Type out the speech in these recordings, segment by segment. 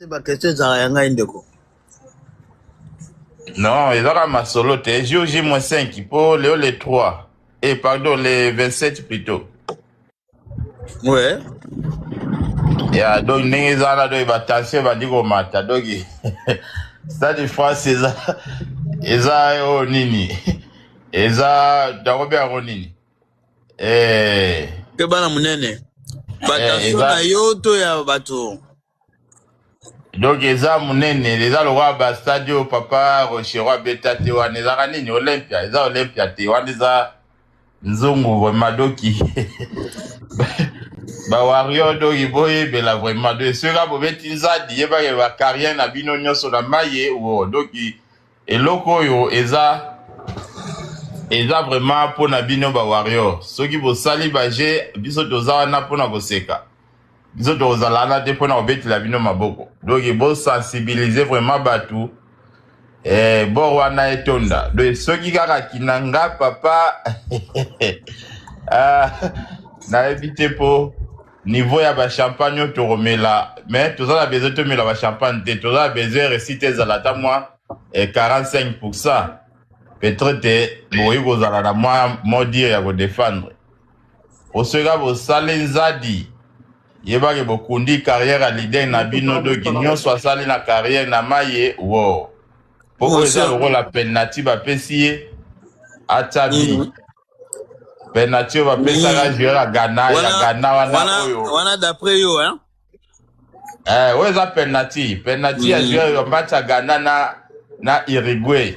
C'est pas question de yanga indeko. Non, ils aura ma solo te. JOJ-5 pour les 3. Et pardon, les 27 plutôt. Ouais. Yeah, donc, n'est-ce pas, il va tasser, va dire au matin. Donc, ça, des fois, c'est ça. Et ça, oh, nini. Et ça, d'abord, oh, nini. Que bana munene. Batation na yoto ya bato. Donc, eza munene, eza le roi Bastadio, papa, Rochero, Beta, Tewan, eza ranini, Olympia, eza Olympia, Tewan, eza Nzungu, Madoki. Ba Wario, do Iboye, Bela, vraiment, de ce gars, Bobeti, Zadi, Eba, Eba, Karien, Nabino, Nyoso, la Maye, ou, donc, et loko, yo, eza vraiment pour Nabino, Ba Wario. Ceux qui vont sali, Baje, Biso, Toza, na, pour Nagoseka. Ils ont osé la dépôt na obeti la bino maboko. Donc ils vont sensibiliser vraiment batou. Bon wana etonda. Donc ceux qui kaka kinanga papa na éviter pour niveau ya ba champagne to remela. Mais tout ça la besoin de la ba champagne, tout ça besoin réciter za la moi 45%. Peut-être boyi go za la moi dire ya go défendre. Au sera bo salenzadi. Yeba ke bokundi carrière à l'idée na bino de guignon soit sali na carrière na maye wow poko eza loko la penalty ba pesi atabi penalty ba pesa ga jouer à Ghana ya Ghana wana d'après yo hein ouais ça penalty à jouer au match à Ghana na Uruguay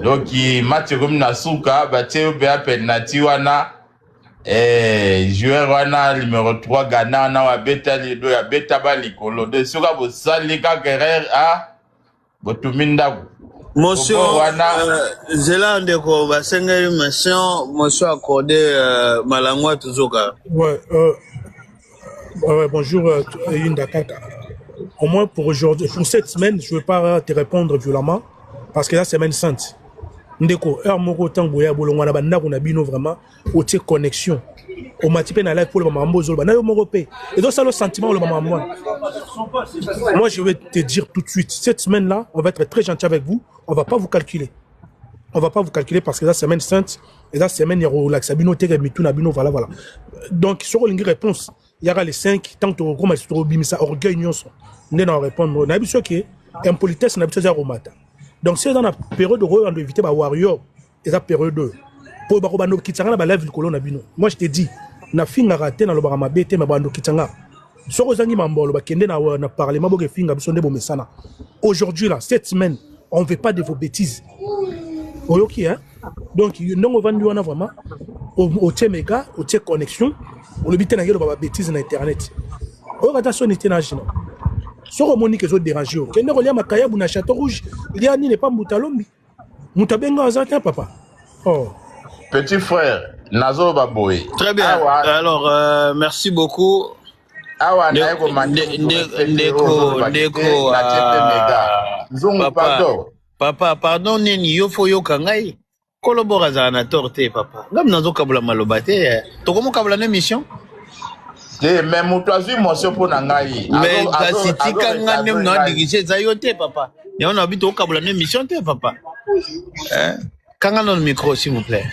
donc match comme na suka ba teo be penalty wana joueur wana numéro 3 Ghana na wa beta lido ya beta ba likolo de soka bo salika guerre a botuminda monsieur zela ndeko ba sengeli mission monsieur accordé malangwa tuzoka ouais bonjour Yinda Kaka. Au moins pour aujourd'hui, pour cette semaine, je ne vais pas te répondre violemment parce que la semaine sainte ndeko heure moko tango ya bolongwa na banda kuna bino vraiment au tie connexion au matipé na live pour le maman zolba na yo moko pe et donc ça le sentiment le maman moi je vais te dire tout de suite cette semaine là on va être très gentil avec vous, on va pas vous calculer parce que la semaine sainte et la semaine il y a relax bino te mitu na bino voilà donc sur une réponse il y aura les 5 tant que comment se trouve ça orgueil nyonso ndena répondre na biso ke impolitesse na biso za romata. Donc, c'est dans la période de on doit éviter les warriors et la période de pour bano kitanga na live likolo na bino. Moi je te dis na finga raté na lobara mabete ma bando kitanga. Soko zangi mambolo ba kende na parlement bo ke finga biso ndebo mesana. Aujourd'hui là cette semaine, on veut pas de vos bêtises. Oyoki hein. Donc non on va nous wana vraiment au téméga, au té connexion, on le bité na ngelo ba bêtises na internet. O attention n'était na jina. Soko monique zo déranger o kende kolia makaya bu na château rouge il y a ni ne pas mutalombi mutabenga azata papa oh petit frère nazo baboy très bien alors merci beaucoup awa na ko ndeko papa pardon nini yo fo yo kangai kolobora za na torte papa ngam nazo kabula maloba te to komo kabula na mission mais moutouazi monsieur pour nangai mais kasi tika ngane na digise za yo te papa ya na bito kabula na mission te papa kanga no micro s'il vous plaît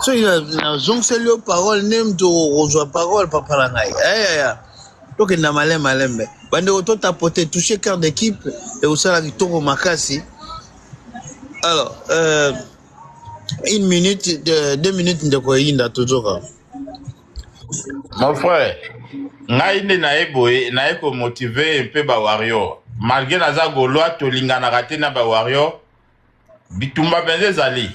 so il a zonse le parole nem to rejoa parole papa la ngai donc na malembe bande auto tapoter toucher cœur d'équipe et au sala vitoro makasi alors 1 minute, 2 minutes de Koyinda toujours. Mon frère, ngaine na eboe na eko motiver un peu ba warrior. Malgré naza goloa to lingana raté na ba warrior. Bitumba benze zali.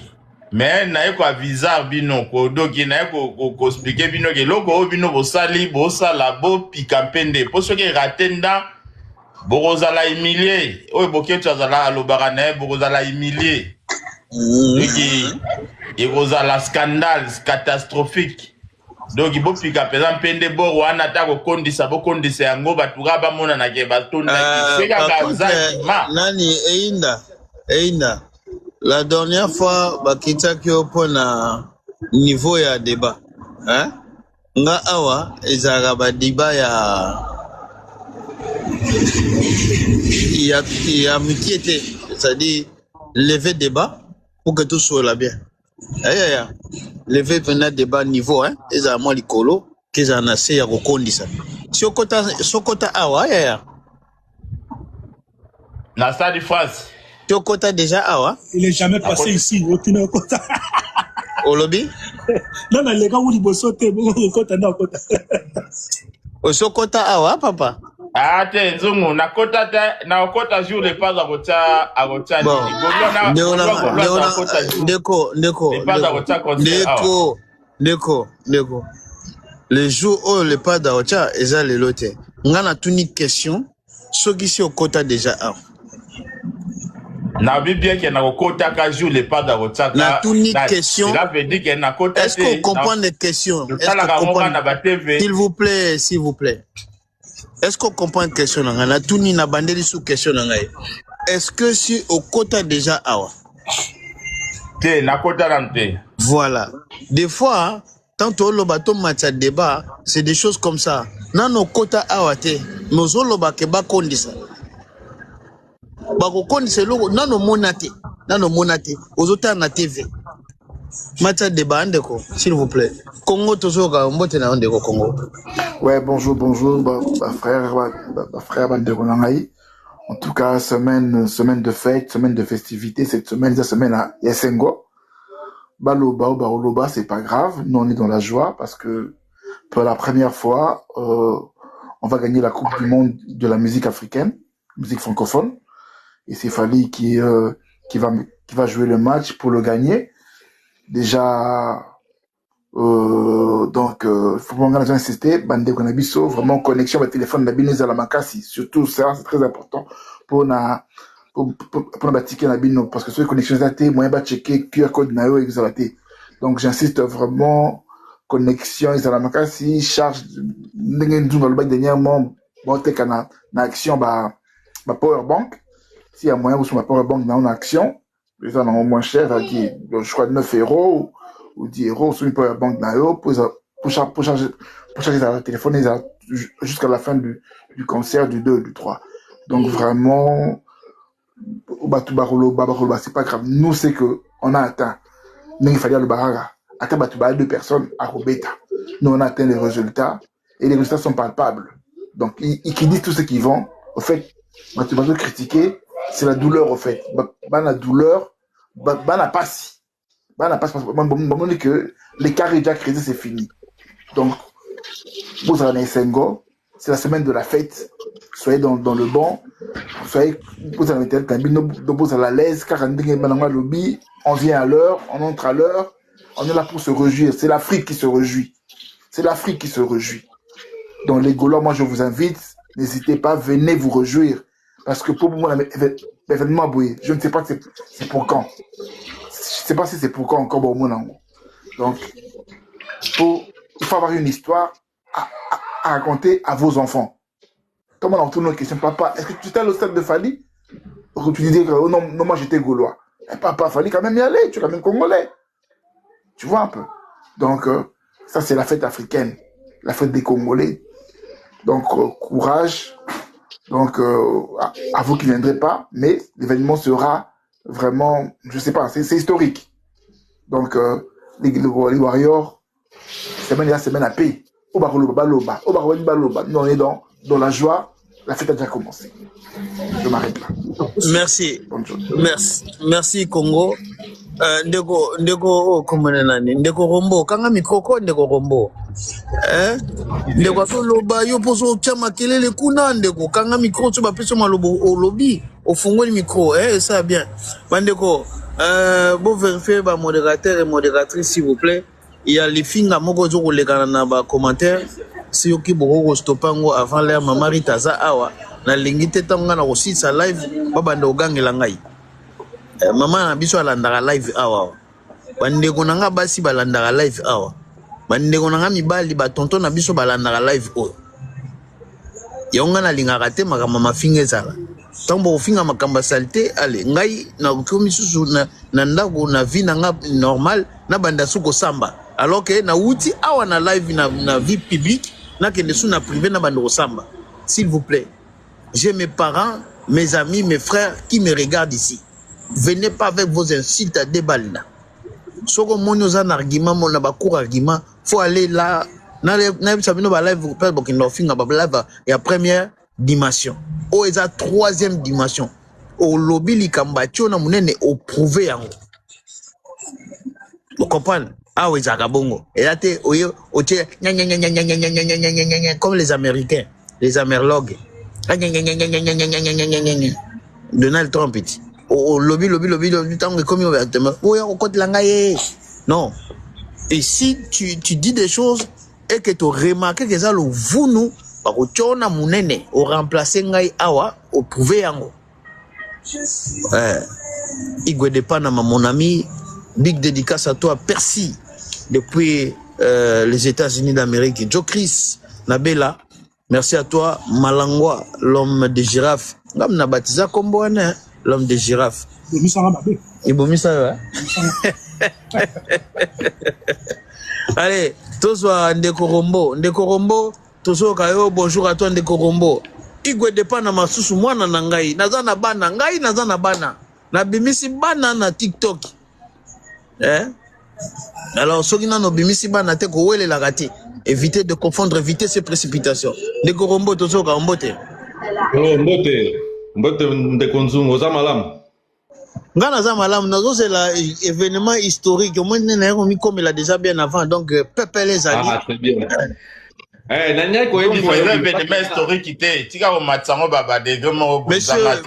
Mais na eko avisar bino ko doki na eko ko expliquer bino ke loko bino bo sali bo sala bo pikampende. Po so ke ratenda borozala humilier. O boketo azala alobara na borozala humilier. Il y a la scandale catastrophique. Donc il faut que par exemple pende bo wana ta ko kondisa bo kondisa yango batura ba mona na ke batonda ki nani Einda la dernière fois bakita ki opona niveau ya débat hein nga awa ezalaka badiba ya mikie te, c'est-à-dire lever débat pour que tout soit bien. Lever pendant débat niveau ezala mwa likolo kezala na se ya kokondisa sokota awa Na Stade de France. Tokota déjà awa. Il est jamais passé ici, aucune kota. Au lobby? Non, mais les gars, où ils bossent, kota na kota. Sokota awa papa. Ah te nzungu na kota jour le pas à rota Ndeko le jour où le pas d'Aocha eza le lote ngana tuni question soki si okota déjà awa na bien que na kota ka jour le pas d'Aocha na tuni question cela veut dire que na kota est-ce qu'on comprend les questions s'il vous plaît est-ce qu'on comprend une question na tuni na bandeli sous question na ngai est-ce que si okota déjà awa te na kota ramte voilà des fois tant au lobato matcha débat c'est des choses comme ça nano kota awate nozo lobake ba kondisa ba ko kondisa loko nano monate ozota na TV matcha débat ndeko s'il vous plaît Congo tozoka mbote na ndeko Congo. Ouais, bonjour frère Bandeko Nangaï. En tout cas, semaine de fête, semaine de festivité, cette semaine à Yesengo. Baloba ou Baroloba, c'est pas grave. Nous, on est dans la joie parce que pour la première fois, on va gagner la Coupe du Monde de la musique africaine, musique francophone. Et c'est Fali qui va jouer le match pour le gagner. Déjà, donc, faut vraiment insister, Bandeko Nabiso, vraiment connexion avec le téléphone Nabino Zalamakasi. Surtout ça, c'est très important pour bâtir Nabino, parce que sur les connexions ZAT, moyen de checker QR code Nayo et Zalaté. Donc, j'insiste vraiment, connexion Zalamakasi, charge, n'engendou dans le bac dernièrement, bon, t'es qu'en action, Powerbank. S'il y a moyen, vous sur ma Powerbank, dans une action, les gens ont moins cher, je crois 9 € ou 10 € sur une Powerbank Nayo pour charger le téléphone jusqu'à la fin du concert du 2 du 3. Donc vraiment, c'est pas grave. Nous, c'est que on a atteint. Mais il fallait le baraga. Atteint Batouba 2 personnes à Robeta. Nous, on a atteint les résultats et les résultats sont palpables. Donc, ils disent tout ce qu'ils vont. Au fait, Batouba critiquer, c'est la douleur, au fait. La douleur, la passe. On dit que l'écart est déjà créé, c'est fini. Donc, vous allez Sengo, c'est la semaine de la fête. Soyez dans le banc. Soyez, vous allez à la l'aise, car on vient à l'heure, on entre à l'heure, on est là pour se réjouir. C'est l'Afrique qui se réjouit. Donc, les Gaulois, moi, je vous invite, n'hésitez pas, venez vous réjouir. Parce que pour moi, l'événement, je ne sais pas c'est pour quand. Je ne sais pas si c'est pour quand encore bon monde. Donc, il faut avoir une histoire à raconter à vos enfants. Comment on retourne une question, papa, est-ce que tu étais au stade de Fali? Tu disais que non, moi j'étais Gaulois. Et papa, Fali quand même y aller, tu es quand même Congolais. Tu vois un peu. Donc, ça c'est la fête africaine, la fête des Congolais. Donc, courage. Donc, à vous qui ne viendrez pas, mais l'événement sera vraiment, je sais pas, c'est historique. Donc, les Warriors, semaine à paix. Nous, on est dans la joie. La fête a déjà commencé. Je m'arrête là. Merci. Merci Congo. Ndeko komonenani ndeko rombo kanga mikroko ndeko rombo ndeko so loba yo poso chama kelele kuna ndeko kanga mikro so ba peso malobo au lobby au fongoli micro ça bien bandeko bon vérifier ba modérateur et modératrice s'il vous plaît il y a les finga moko zo kolekana na ba commentaire si yoki boko stopango avant l'air mamarita za awa na lingite tanga na aussi sa live babanda ogangela ngai mama na biso alandaka live awa bandeko nanga basi balandaka live awa bandeko nanga mibali batonton na biso balandaka live oyo yonga na lingaka te makambo mafinga ezala ntango ofinga makambo salite ale ngai na komi susu na ndako na vie nanga normal na banda suko samba alors que na wuti awa na live na vie publique na kende sous na privé na bando samba. S'il vous plaît, j'ai mes parents, mes amis, mes frères qui me regardent ici. Venez pas avec vos insultes à déballer. Soko moni oza na argument mon na ba court argument, faut aller là na sabino ba live peut bokinda finga ba live ya première dimension. O eza troisième dimension. O lobby likambatio na munene o prouver yango. Vous comprenez? Ah oui, Zakabongo. Et là, comme les Américains, les Amerlogues. Donald Trump, lobby, comme non. Et si tu dis des choses et que tu remarques que ça, le vous nous, au remplacer Ngai Awa, au prouver yango. Igwe de Panama, mon ami. Big dédicace à toi, Percy, depuis les États-Unis d'Amérique. Joe Chris, Nabela, merci à toi, Malangwa, l'homme de girafe. Ngam na baptisé comme hein, l'homme de girafe. Il bomi ça, allez, Tozo Ndeko Rombo, Tozo Kayo, bonjour à toi Ndeko Rombo. Igwe de Panama susu mwana na ngai, nazana bana, ngai nazana bana. Na bimisi bana na TikTok. Alors, ceux qui n'ont pas mis bana te ko wele la gati. Évitez de confondre, évitez ces précipitations. De korombo to soka mbote. Oh mbote de konzum oza malam. Ngana za malam nazo c'est l'événement historique. Moi na mi comme il a déjà bien avant donc Pepe les ali. Ah très bien. Nanya ko yebi fa événement historique ité. Tika o matsango baba de gomo. Monsieur.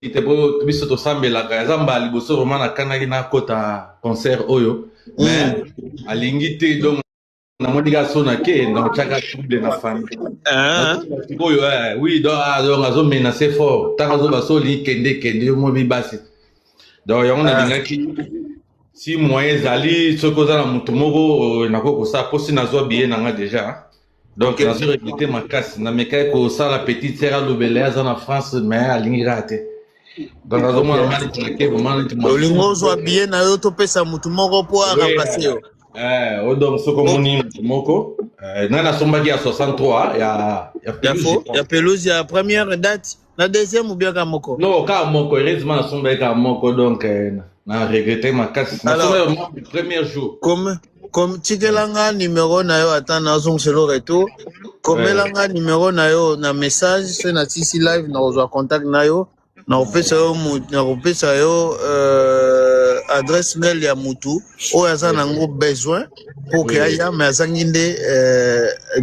ite bo biso to sambela ka zamba liboso romana kanaki na kota concert oyo mais alingi te donc na modiga sona ke na chaka trouble na famille oyo oui donc azo menacer fort ta azo basoli kende mo bi basi donc yango na dingaki si moyen zali sokoza na mutu moko na ko sa posi na zo bien nanga déjà donc na zo recruter ma casse na mekai ko ça la petite sœur à l'obélé za na France mais alingi raté donc azo mo na mali vraiment olingo zo bien na yo to pesa mutu moko po a remplacer yo o donc soko moni moko na sombaki à 63 ya pelouse ya première date la deuxième ou bien ka moko non ka moko heureusement na sombaki ka moko donc na regretter ma casse na sombaki le premier jour comme tikelanga numéro na yo atana zong selo retour komelanga numéro na yo na message c'est na tisi live na ozwa contact na yo na opesa yo adresse mail ya mutu o yaza nango besoin pour que aya mais azangi nde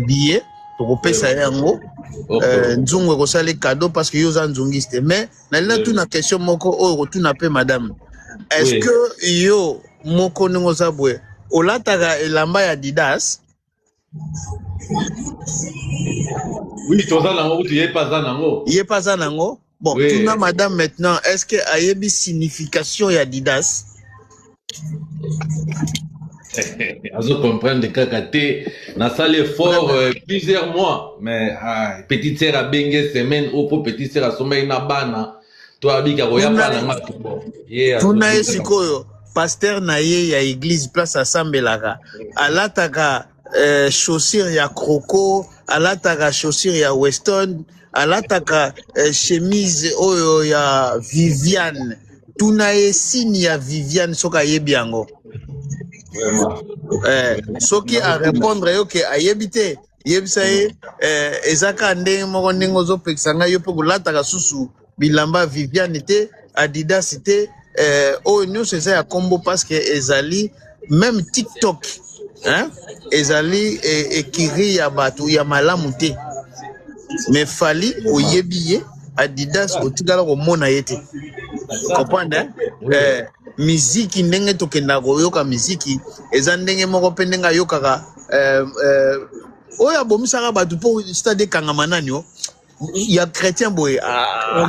billet to kopesa yango nzungu ko sale cadeau parce que yo za nzungiste mais na lina tu na question moko o tu na pe madame est-ce que yo moko ningo zabwe olataka elamba ya Adidas oui toza nango tu yé pas za nango bon tu na madame maintenant est-ce que ayebi signification ya Adidas azo comprendre kaka te na salle fort plusieurs mois mais petite sœur a bengue semaine au pour petite sœur a sommeil na bana to abika roya bana ngatubo tuna esikoyo pasteur na ye ya église place asambelaka alataka chaussure ya Croco alataka chaussure ya Weston alataka chemise oyo ya Viviane tuna ye signe ya Viviane soka yebi yango soki a répondre yo ke ayebite yebisa ye ezaka ndenge moko ndenge ozopekisa ngai yo mpe kolataka susu bilamba Viviane te Adidas te oyo nyonso eza ya kombo parce que ezali même TikTok ezali ekiri ya bato ya malamu te mais fali oyebi ye Adidas otikala komona ye te comprendre miziki ndenge tokenda koyoka miziki eza ndenge moko mpe ndenge ayokaka oyo abomisaka bato mpo stade ekangama nani o il y a chrétien boy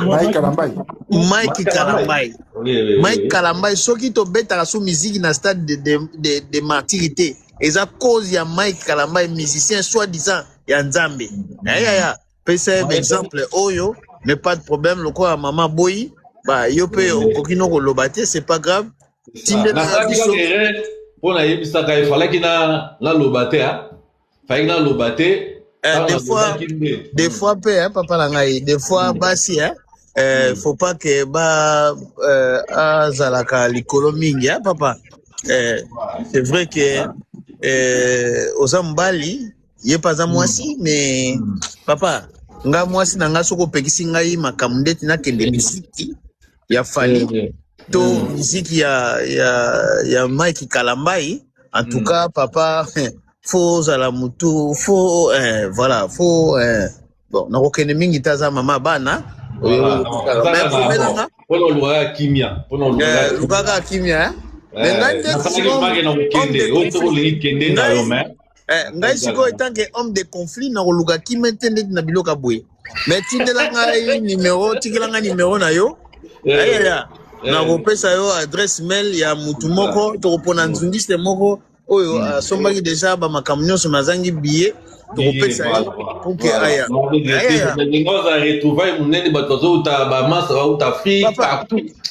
Mike Kalambay. Mike Kalambay. Oui. Mike Kalambay, ceux qui te bêtent à la musique dans le stade de martyrité. Et ça cause, il y a Mike Kalambay, musicien, soi-disant, il y a Nzambe. C'est exemple, Oyo, mais pas de problème, le quoi, maman boy, bah, yo peut, kokino kolobate, c'est pas grave. Tinde la biso. Pour la yebisa il fallait qu'il na lobate, hein. Fallait qu'il na lobate. Des fois, papa Langaï, des fois, basi, faut pas que zalaka likolo mingi, papa. C'est vrai que aux Ambali, il pas à moi si, mais papa, nga moi si nanga soko pekisi ngai makamde tina kende musique, ya fali to musique ya Mike Kalambay, en tout cas papa. Faut à la mutu, faut voilà, faut bon, na kokene mingi taza mama bana. Pono luga kimia, luga kimia. Ngai siko etant que homme de conflit na luga kimia tende na biloka boye. Mais tindela ngai numéro, tikela numéro na yo. Na kopesa yo adresse mail ya mutu moko to kopona nzungiste moko. Oyo sombaki déjà ba makamnyo so mazangi billet to kopesa pour que aya ngoza retrouver munene batozo uta ba masa ba uta fi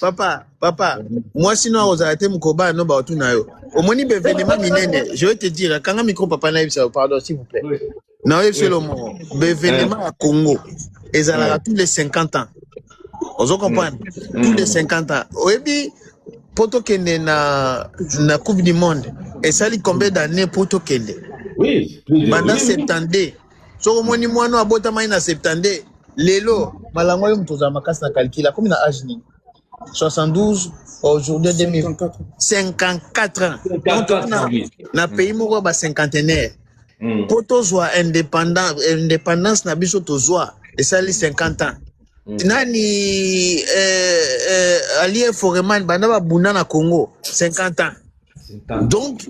papa moi sinon aux arrêter mkoba no ba tuna yo omoni bevenema minene je vais te dire kanga micro papa na yebisa pardon s'il vous plaît na yebisa le mot bevenema à Congo ezala tous les 50 ans ozo comprendre tous les 50 ans oyebi poto kende na Coupe du Monde et ça li combien d'années poto kende oui pendant 70 so moni mwana abota mai na 70 lelo malango yo mtoza makasi na calcula comme na âge ni 72 aujourd'hui 2054 ans donc na pays moko ba cinquantenaire poto zwa indépendance na biso to zwa et ça li 50 ans nani allié Foreman bana ba buna na Congo 50 ans donc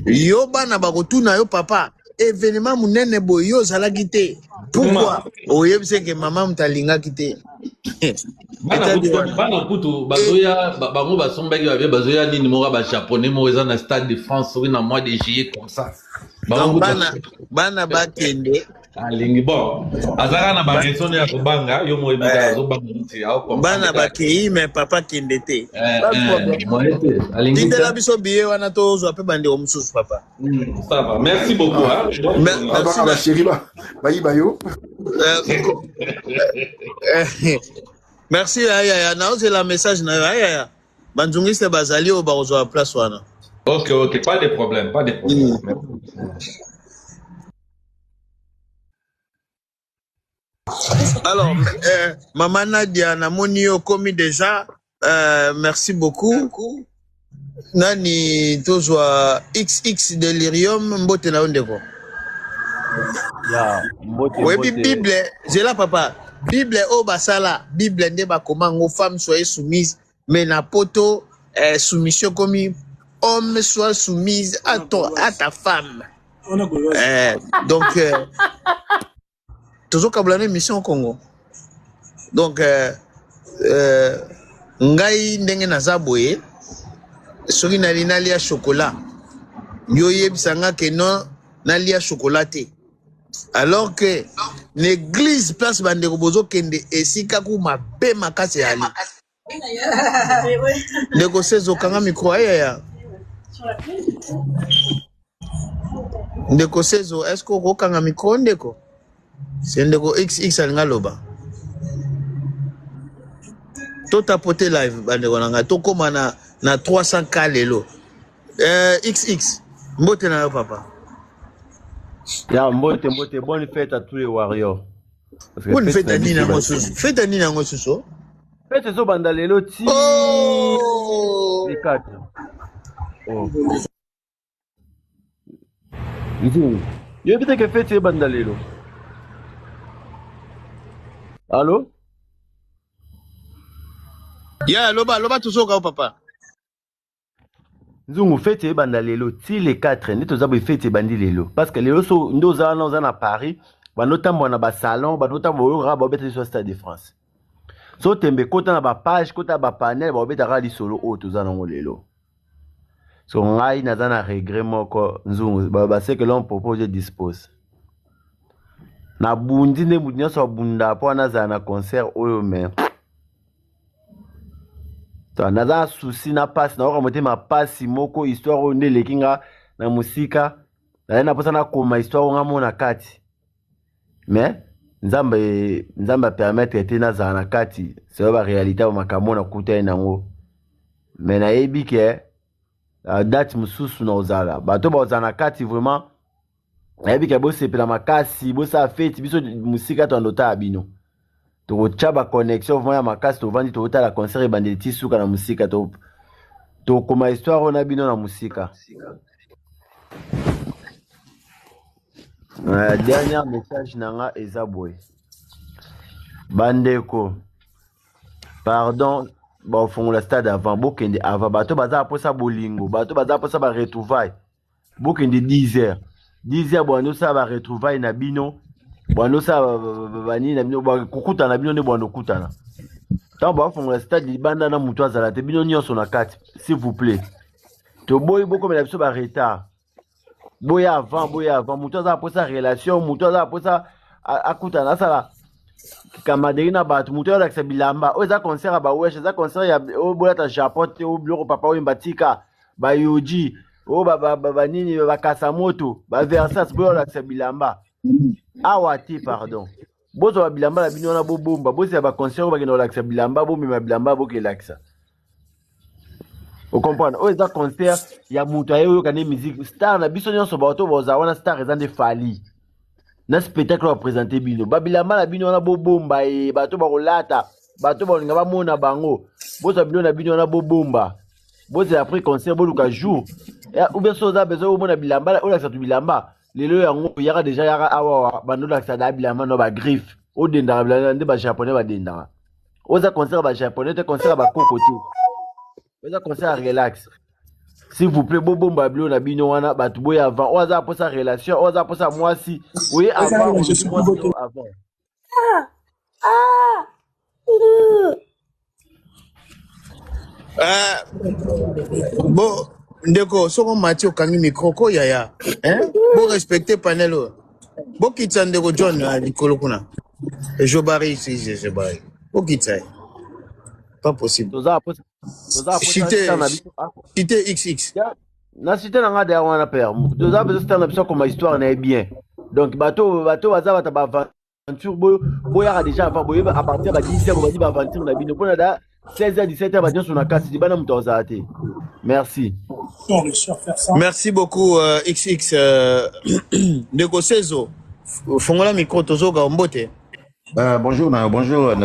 yo bana ba rotuna yo papa événement munene boyo zalaki te pourquoi oyebise que maman mtalinga kite bana kutu bazoya bango basombaki babe bazoya nini moko ba japonais mo eza na stade de France oui na mois de juillet comme ça bana bakende alingi bon azaka na ba raison ya kobanga yo mo ebika azobanga nti au bana bakei mais papa kende te alingi la biso biye wana to zo pe bande omsusu papa ça va merci beaucoup merci la chérie ba yo merci aya na c'est la message na aya banzungiste bazali o ba zo place wana ok pas de problème Alors, Maman Nadia, namoni yo komi déjà, merci beaucoup. Nani tozwa XX Delirium mbote na ondeko. Ya, mbote. Oui, Bible, j'ai là papa. Bible o basala, Bible nde ba comment femme soyez soumise, mais na poto soumission comme homme soit soumise à ta femme. Donc toujours kablane mission au Congo. Donc ngai ndenge naza boye soki nalia chocolat yo yebisanga ke non nalia chocolat te alors que l'église place bandeko bozo kende esika ku mabe makasi ali ndeko sezo kanga micro aya ndeko sezo est-ce que ko kanga micro ndeko c'est ndeko XX alinga loba to tapoter live bandeko nanga to koma na 300k lelo XX mbote na yo papa ya mbote bonne fête à tous les warriors bonne fête à nina ngosusu fête à nina ngosusu fête zo banda lelo ti les 4 yo bita que fête banda lelo allô ya loba tusoka o papa Nzungu fête ebanda lelo ti les 4 ndi toza boy fête ebandi lelo parce que lelo so ndo za na Paris banotambo na ba salon banotambo oyo kaka baobeta liso Stade de France so tembe kota na ba page kota ba panel baobeta kaka lisolo oyo toza nango lelo so ngai naza na regret moko nzungu base que l'on propose je dispose na bundi nde mutu nyonso abunda mpo nazala na concert oyo me naza na susi na pasi naoka motema pasi moko histoire oyo nde eleki nga na musika nazali na mposa nakoma histoire oyo nga mona kati me nzambe apermettre te nazala na kati seyo barealité ya makambo nakutani nango me nayebi ke date mosusu na ozala bato baozala na kati vraiment nayebi ke bosepela makasi bosala feti biso musika tondota ya bino tokotya baconnexion vraiment ya makasi tovandi tokotala concert ebandeli ti suka na musika tokoma histoire oyo na bino na musika. Dernier message nanga eza boye bandeko pardon baofongola stade avant bokende avant bato baza posa bolingo bato baza posa ba retrouvaille bokende 10h bwando sa ba retrouvaille na bino bwando sa bani na bino kokutana na bino ne bwando kutana tant baofongola stade libanda na mutu azala te bino nyonso na kati s'il vous plaît to boyi bokomela biso ba retard boya avant mutu aza posa relation mutu aza posa akutana asala kamaderi na bato mutu olakisa bilamba oyo eza concert ya bawesh eza concert ya oyo bolata japon te oyo biloko papa oyo batika bayoji oyo banini bakasa moto baversas boyo olakisa bilamba awa te pardon bozwa bilamba na bino wana bobomba bozela baconcert oyo bakenda olakisa bilamba bomema bilamba bokelakisa okomprendre oyo eza concert ya mutu aye oyoka nde musique star na biso nyonso bato bozala wana star eza nde fali na spectacle baprésente bino babilamba na bino wana bobomba bato bakolata bato balinga bamona bango bozwa bino na bino wana bobomba bozela après concert boluka jour oubien so oza besoin omona bilamba olakisa tu bilamba lelo yango yaka deja yaka awawa bando olakisa na bilamba no bagriffe odendaka bilamba nde bajaponais badendaka oza concert ya bajaponais te concert ya bakoko te oza concert ya relax. S'il vous plaît, bobomba bilo na bino wana batu boya avant. Oza pour sa relation, oza pour sa moisi. Oui, avant, avant. Bon, ndeko, soko mati okangi micro ko yaya. Bon respecter panel. Bon kitandeko John likolo kuna. Je barre ici, je barre. Bon kitay. Pas possible. Cité XX. Na cité nanga de wana père. Doza bezo cité na biso comme histoire na bien. Donc bato baza bata ba aventure boya déjà avant boya à partir de 10h on va dire aventure na bino pona da 16h 17h ba sur na kasi di bana muto ozate. Merci. Merci beaucoup XX Ndeko Sezo. Fongola micro tozoga mbote. Bonjour Nakonjo.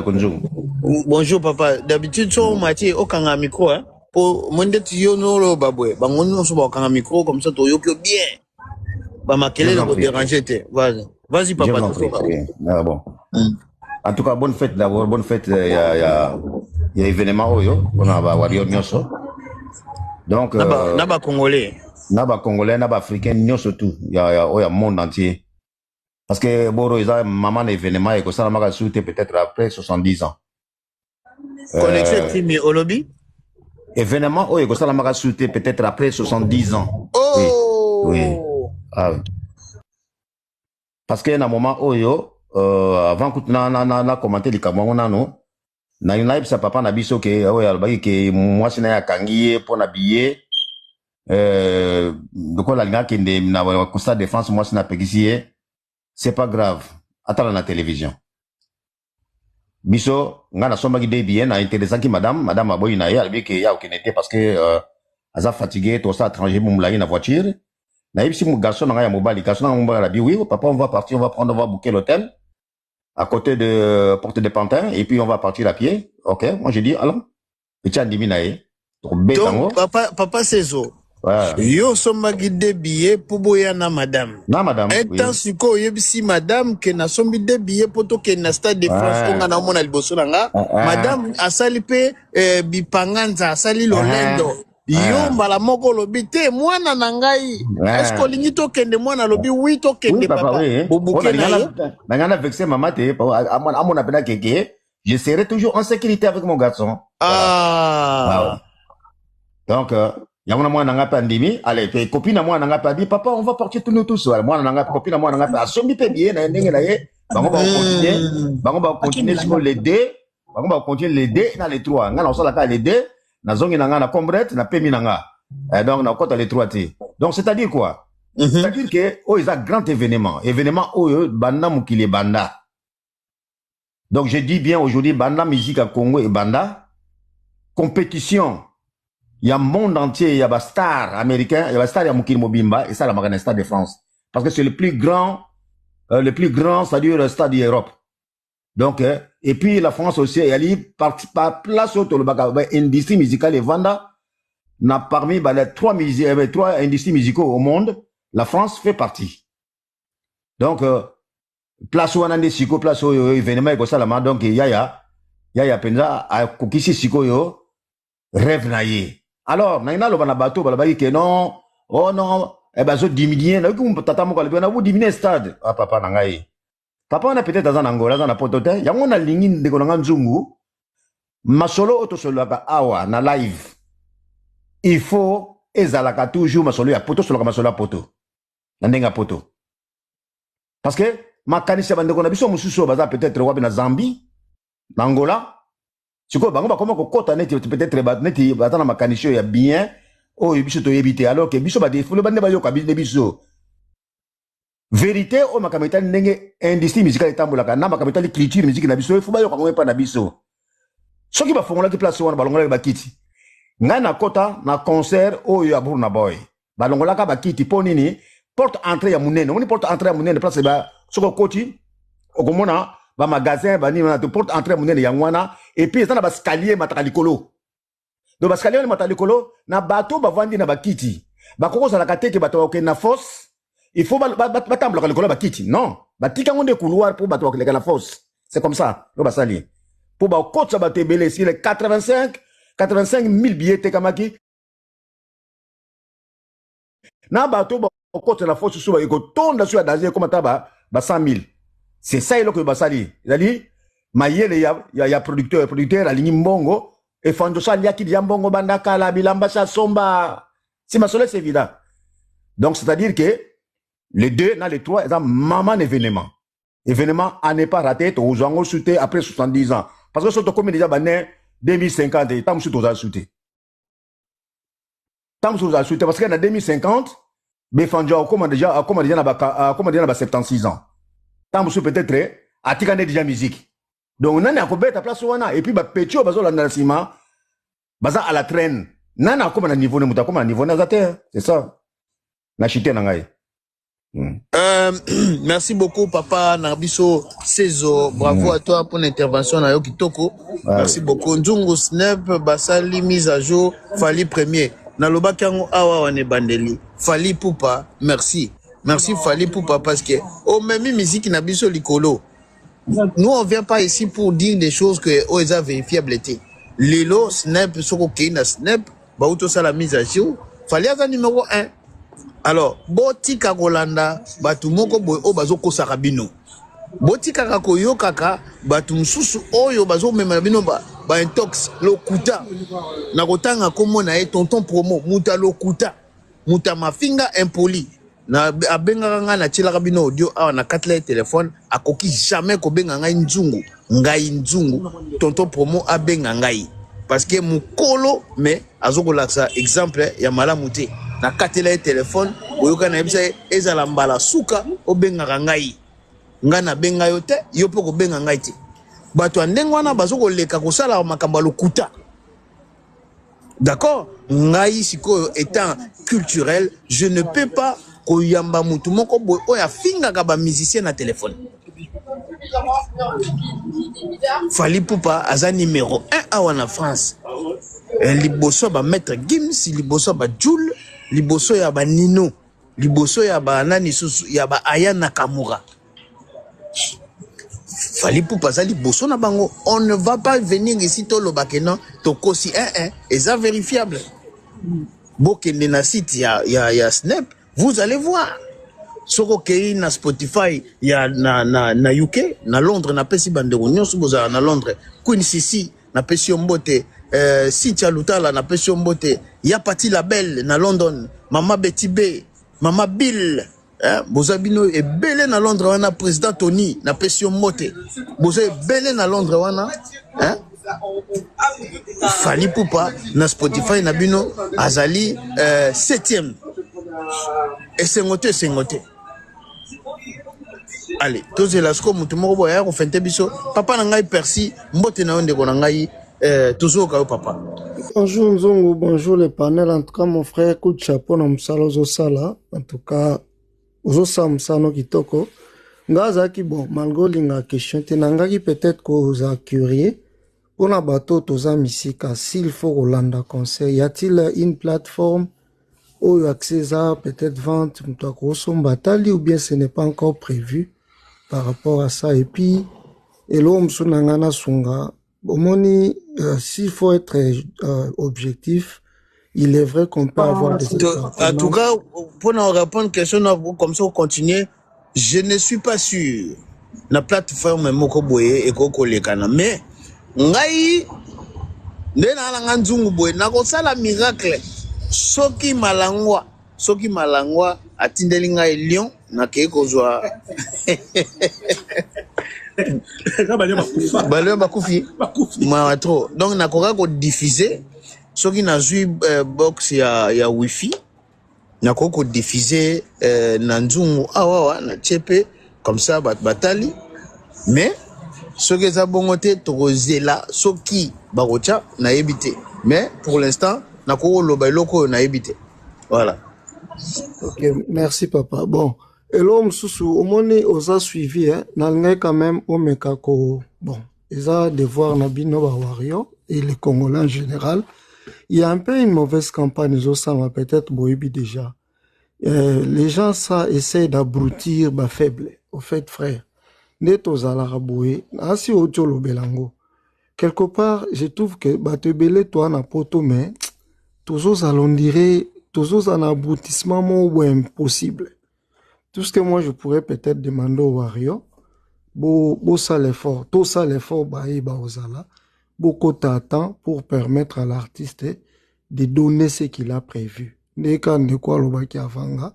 Bonjour papa. D'habitude so mati okanga micro hein. Pour monde yo no lo babwe. Bangono so okanga micro comme ça to yokyo bien. Ba makele ne déranger te. Vas-y papa. Bon. En tout cas bonne fête d'abord, bonne fête il y a événement oyo on a warrior nyoso. Donc naba congolais, naba africain nyoso tout. Il y a monde entier. Parce que Boro ils ont maman événement et que ça m'a sauté peut-être après 70 ans. Connexion Timi Olobi. Événement oh et que ça m'a sauté peut-être après 70 ans. Oh. Oui. Ah oui. Parce que na moment oyo avant que na commenter les camarades non na sa papa na biso ke oyo alba ke moi sina ya kangiye pour na billet de quoi la linga kende na constat défense moi sina pegisie. C'est pas grave. Attends la télévision. Biso, nga na somba gide bien, na intéressant ki madame aboyi na ye, albi ke ya okinete parce que aza fatigué, tout ça étranger moumlayi na voiture. Na yebisi mon garçon nga ya mobali, garçon nga mobali la bi oui, papa on va partir, on va booker l'hôtel à côté de Porte des Pantins et puis on va partir à pied. OK, moi j'ai dit allons. Et tu as dit minaye. Donc papa Sezo. Ouais. Yo somba guide billet pour boya na madame. Na madame. Etant siko yebisi madame ke na sombi de billet poto ke na Stade de France onga na mona liboso nga. Madame asali pe bipanganza asali lolendo. Yo mbala moko lobi te mwana na ngai. Est-ce que olingi tokende mwana lobi oui tokende Oui, papa, papa. oui. Bobuke na ye. Nangana vexé maman te, à mon appel keke, je serai toujours en sécurité avec mon garçon. Ah. Donc, yamona mwana nanga pandémie, allez, puis copine à moi nanga pas dit, papa, on va partir tous nous tous. Moi nanga copine à moi nanga pas, assomi pe bien na ndenge na ye. On va continuer sur les deux. On va continuer les deux dans les trois. Ngana osala ka les deux, na zongi nanga na combrette, na pemi nanga. Donc na kota les trois té. Donc c'est-à-dire quoi? C'est-à-dire que oh ils a grand événement oh banda mukile banda. Donc je dis bien aujourd'hui banda musique à Congo et banda compétition. Il y a monde entier, il y a des stars américains, il y a des stars mukile mobimba et ça la magana stade de France parce que c'est le plus grand c'est-à-dire le stade d'Europe. Donc et puis la France aussi elle y par place autour le industrie musicale et vanda n'a parmi les trois industries musicaux au monde, la France fait partie. Donc place où on a des siko, place où événement et ça là donc yaya penza a kokisi siko yo rêve naie. Alors naina lo bana bateau bala que non oh non zo diminuer na ku tata mo ko na vous diminuer stade ah papa na ngai. Papa on a peut-être dans Angola dans la potote yango na lingi ndeko na nzungu masolo auto solo ka awa na live. Il faut ezalaka toujours masolo ya poto solo ka masolo ya poto. Na ndenga poto. Parce que makanisi ya bandeko na biso mususu baza peut-être wapi na Zambie, na Angola. Siko bango ba comment ko kota neti peut-être ba neti baza na makanisi ya bien o biso to yebite alors que biso ba défolo bande ba yo ka biso. Vérité o makamita ndenge industrie musicale etambulaka na makamita culture musique na biso faut ba yo ka ngwe pa na biso. Soki ba fongola ki place wana balongola ba kiti. Nga na kota na concert oyo ya Burna Boy. Balongola ka ba kiti po nini porte entrée ya munene. On porte entrée ya munene place ba soko koti okomona ba magasin ba ni na porte entrée munene ya ngwana et puis ça na ba escalier matakalikolo. Do ba escalier matakalikolo na bato ba vandi na ba kiti. Ba koko za la kateke bato na fosse. Il faut batambla ka likolo ba kiti. Non, ba tika ngonde couloir pour bato ka la fosse. C'est comme ça. Do ba sali. Pour ba kotsa ba tebele si les 85 000 billets te kamaki. Na bato ba kotsa la fosse so ba iko tonda sur danger comme taba ba 100 000. C'est ça que basali. C'est-à-dire mayele ya producteur la ligne mbongo et fando ça liaki ya mbongo bandaka la bilamba sa somba. Si ma soleil c'est évident. Donc c'est-à-dire que les deux dans les trois ils ont maman événement à ne pas rater aux gens sauté après 70 ans parce que surtout comme déjà bané 2050 et tant surtout sauté parce que dans 2050 befanjo comme déjà na ba 76 ans tant peut-être atikane déjà musique donc nani akobeta place wana et puis ba petio bazola na sima baza à la traîne nani akoma na niveau ne mutakoma na niveau na zate c'est ça na chité na ngai. Merci beaucoup papa Narbiso Sezo, bravo à toi pour l'intervention na yo kitoko. Merci beaucoup. Nzungu Snap basali mise à jour Fali premier. Na lobaki yango awa wane bandeli. Fali Poupa, merci. Merci Fali Poupa parce que au même musique na biso likolo. Nous on vient pas ici pour dire des choses que oza vérifiabilité. Lelo Snap soko na Snap ba auto ça la mise à jour. Fali aza numéro 1. Alors, botika kolanda batu moko boy o bazo kosaka bino. Botika kakoyo kaka batu msusu oyo bazo mema bino ba intox lokuta. Na kotanga komo na e tonton promo muta lokuta. Muta mafinga impoli. Na abenga nga na chila bino audio awa na katla téléphone akoki jamais ko benga ngai nzungu tonton promo abenga ngai parce que mukolo mais azokolaksa exemple ya malamu te. Na katela téléphone boyoka na yebisa ezala mbala suka obenga ngai ngana benga yo te yo poko benga ngai te bato ndenge wana bazoko leka kosala makambo lokuta. D'accord, ngai siko étant culturel je ne peux pas koyamba mutu moko boy oya finga ka ba musicien na téléphone. Fali Poupa aza numéro 1 awa na France. Liboso ba maître Gims, liboso ba Jules, liboso ya ba Nino, liboso ya ba nani susu ya ba Aya Nakamura. Fali Poupa za liboso na bango. On ne va pas venir ici to lobake non to kosi et ça vérifiable. bokende na site ya Snap, vous allez voir. Soko kei na Spotify na UK, na Londres na pesi bandeko nyonso bozala na Londres. Queen Sisi na pesi mbote, Cynthia Lutala na pesi mbote, ya Pati Label na London, Mama Betty B, Mama Bill, bozabino ebele na Londres wana, président Tony na pesi mbote. Boza ebele na Londres wana, Fali Poupa na Spotify na bino azali 7e. Sengote. Allez, tous les lasco mutumo boya ko fente biso. Papa na ngai Percy, mbote na onde ko na ngai toujours ka papa. Bonjour Nzongo, bonjour les panels. En tout cas, mon frère, coup de chapeau na msalo zo sala. En tout cas, ozo sa msano kitoko. Ngaza ki bon, malgré linga question te nangaki peut-être ko za curieux. Pour la bateau toza misika, s'il faut Rolanda conseil, y a-t-il une plateforme où il y a accès à peut-être vente, batali, ou bien ce n'est pas encore prévu par rapport à ça. Et puis, et l'homme sunangana sunga, omoni, s'il faut être objectif, il est vrai qu'on peut avoir des En tout cas, pour nous répondre à une question, comme ça on continue, je ne suis pas sûr. La plateforme moko boye et koko lekana, mais ngai ndena la nganzungu boye na ko sala miracle. Soki malangwa atindeli ngai Lyon na ke kozwa bale bakufi ma trop, donc na koka ko diffuser soki na zui box ya wifi na ko diffuser na nzungu awa na chepe comme ça batali, mais soki za bongote tokozela soki bakocha na yebite, mais pour l'instant na ko loba loko na yebite. Voilà. Ok, merci papa. Bon, et l'homme sous au moni osa suivi hein, nalnga quand même au mekako. Bon, ils ont devoir nabino bawario et les Congolais en général. Il y a un peu une mauvaise campagne aux sama peut-être boibi déjà. Les gens ça essayent d'abrutir ba faible. Au fait frère, neto zalara boye, asi otolo belango. Quelque part, je trouve que batebele toi na poto mais toujours on dirait toujours un aboutissement ou impossible. Tout ce que moi je pourrais peut-être demander au Wario, beau ça l'effort, tout ça l'effort ozala, beaucoup de temps pour permettre à l'artiste de donner ce qu'il a prévu. De quoi le baki avanga,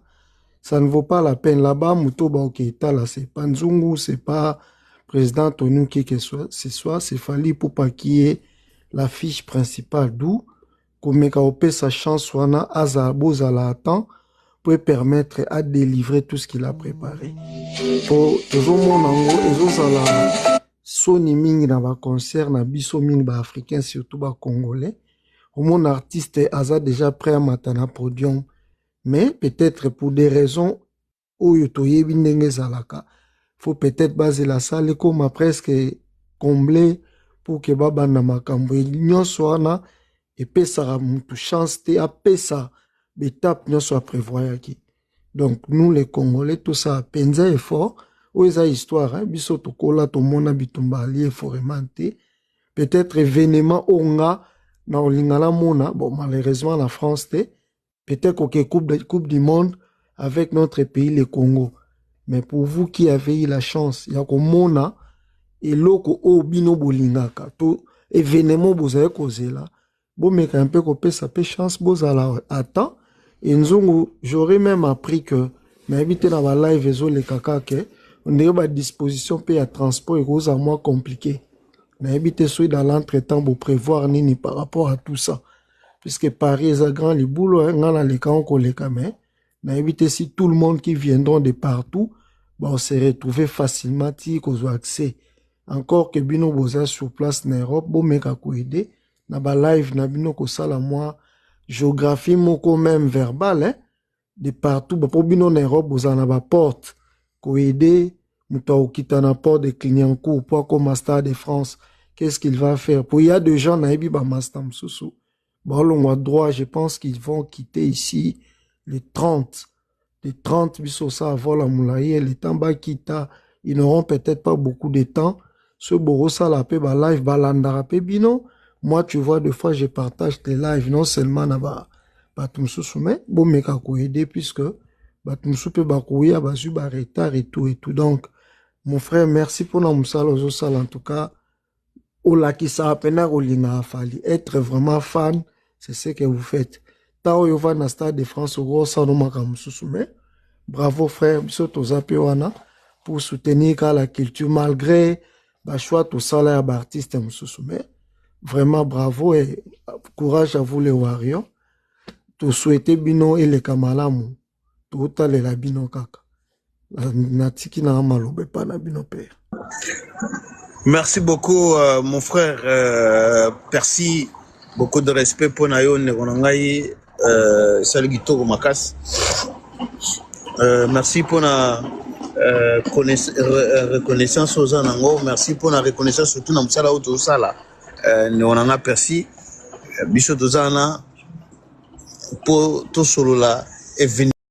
ça ne vaut pas la peine là-bas. Muto ba okita là, c'est pas Nzungu, c'est pas président Tonu qui que ce soit, c'est Fali Poupa qui est l'affiche principale d'où. Komeka opé sa chance wana aza bozala attend pour permettre à délivrer tout ce qu'il a préparé. Pour toujours mon ango ezozala soni mingi na ba concert na biso mingi ba africain surtout ba congolais. Mon artiste aza déjà prêt à matana podium, mais peut-être pour des raisons oyo toyebi ndenge zalaka, faut peut-être baser la salle comme presque comblé pour que baba na makambo nyonso wana et pesa mutu chance te a pesa betap nyonso a prévoyaki. Donc nous les Congolais tout ça penza effort ou eza histoire hein biso tokola to mona bitumba ali effort te peut-être événement onga na olingala mona bon malheureusement la France te peut-être que coupe du monde avec notre pays le Congo, mais pour vous qui avez eu la chance ya ko mona eloko o bino bolingaka to événement bozaye kozela bon mais un peu qu'on peut ça peut chance bozala attends et Nzungu j'aurais même appris que mais éviter dans la live ezo les kaka que on est à disposition paye à transport et cause à moins compliqué mais éviter celui dans l'entretemps pour prévoir nini par rapport à tout ça puisque Paris est grand les boulots hein dans les camps qu'on les camé mais éviter si tout le monde qui viendront de partout bon on se retrouver facilement ti qu'on a accès encore que bino boza sur place en Europe bon mais ka ko aider na ba live na bino ko sala moi géographie moko même verbal hein de partout ba po bino na Europe boza na ba porte ko aider muto okita na porte de Clignancourt pour comme Stade de France qu'est-ce qu'il va faire pour il y a des gens na ebi ba master msusu bon le mois droit je pense qu'ils vont quitter ici les 30 biso ça voilà moulaye les tamba kita ils n'auront peut-être pas beaucoup de temps ce boro ça la pe ba live ba landara pe bino. Moi, tu vois, des fois, je partage tes lives, non seulement bato mosusu mais bomeka koaider puisque bato mosusu mpe bakoya bazwi baretard et tout donc mon frère merci mpona mosala ozosala en tout cas olakisaka pena kolinga afali être vraiment fan c'est ce que vous faites ta oyo va na Stade de France okosala makambo mosusu mais bravo frère biso toza mpe wana pour soutenir la culture malgré choix tout ça là artiste mosusu mais vraiment bravo et courage à vous les Warriors to souhaiter bino et les kamalamu to talela bino kaka natiki na malobe pa na bino père. Merci beaucoup mon frère merci beaucoup de respect pour nayo nekonangai salugito makas merci pour la reconnaissance aux anango merci pour la reconnaissance surtout na msala auto sala nekonanga merci biso tozana pour to solo la